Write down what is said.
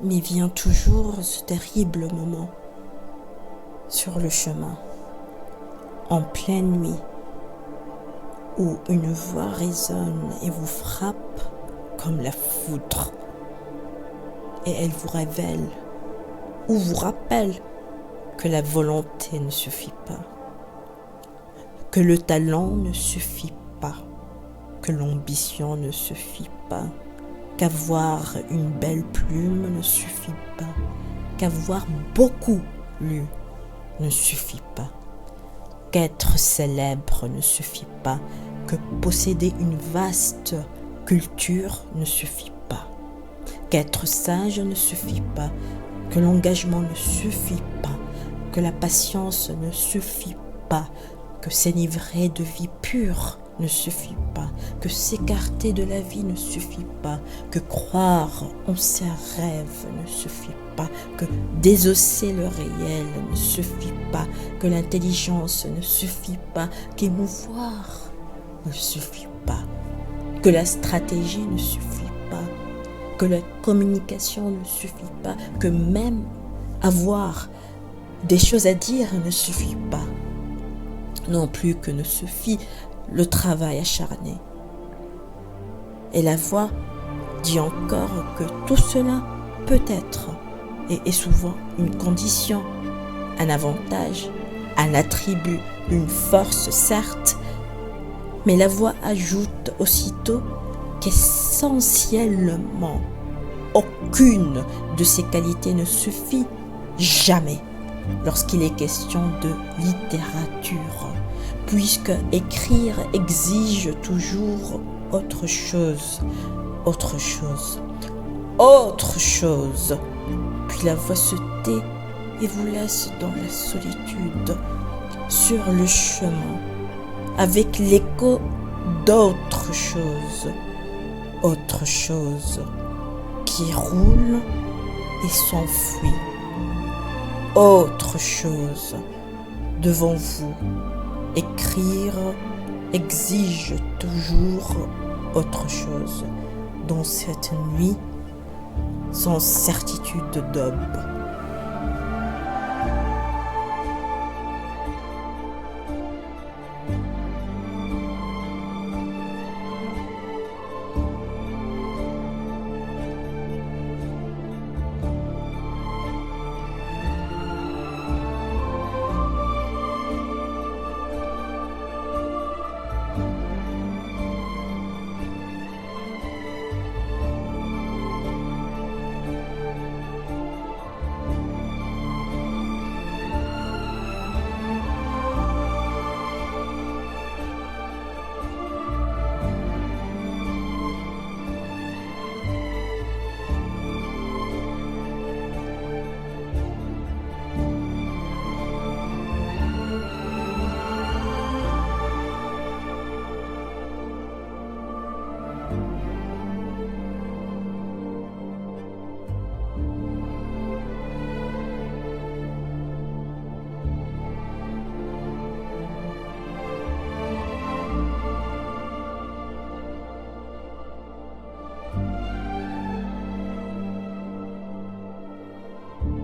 Mais vient toujours ce terrible moment sur le chemin, en pleine nuit, où une voix résonne et vous frappe comme la foudre. Et elle vous révèle ou vous rappelle que la volonté ne suffit pas, que le talent ne suffit pas, que l'ambition ne suffit pas, qu'avoir une belle plume ne suffit pas, qu'avoir beaucoup lu ne suffit pas, qu'être célèbre ne suffit pas, que posséder une vaste culture ne suffit pas, qu'être sage ne suffit pas, que l'engagement ne suffit pas, que la patience ne suffit pas, que s'enivrer de vie pure ne suffit pas, que s'écarter de la vie ne suffit pas, que croire en ses rêves ne suffit pas, que désosser le réel ne suffit pas, que l'intelligence ne suffit pas, qu'émouvoir ne suffit pas, que la stratégie ne suffit pas, que la communication ne suffit pas, que même avoir des choses à dire ne suffit pas, non plus que ne suffit le travail acharné. Et la voix dit encore que tout cela peut être et est souvent une condition, un avantage, un attribut, une force certes, mais la voix ajoute aussitôt qu'essentiellement aucune de ces qualités ne suffit jamais lorsqu'il est question de littérature, puisque écrire exige toujours autre chose, autre chose, autre chose. Puis la voix se tait et vous laisse dans la solitude, sur le chemin, avec l'écho d'autre chose qui roule et s'enfuit. Autre chose devant vous. Écrire exige toujours autre chose dans cette nuit sans certitude d'aube.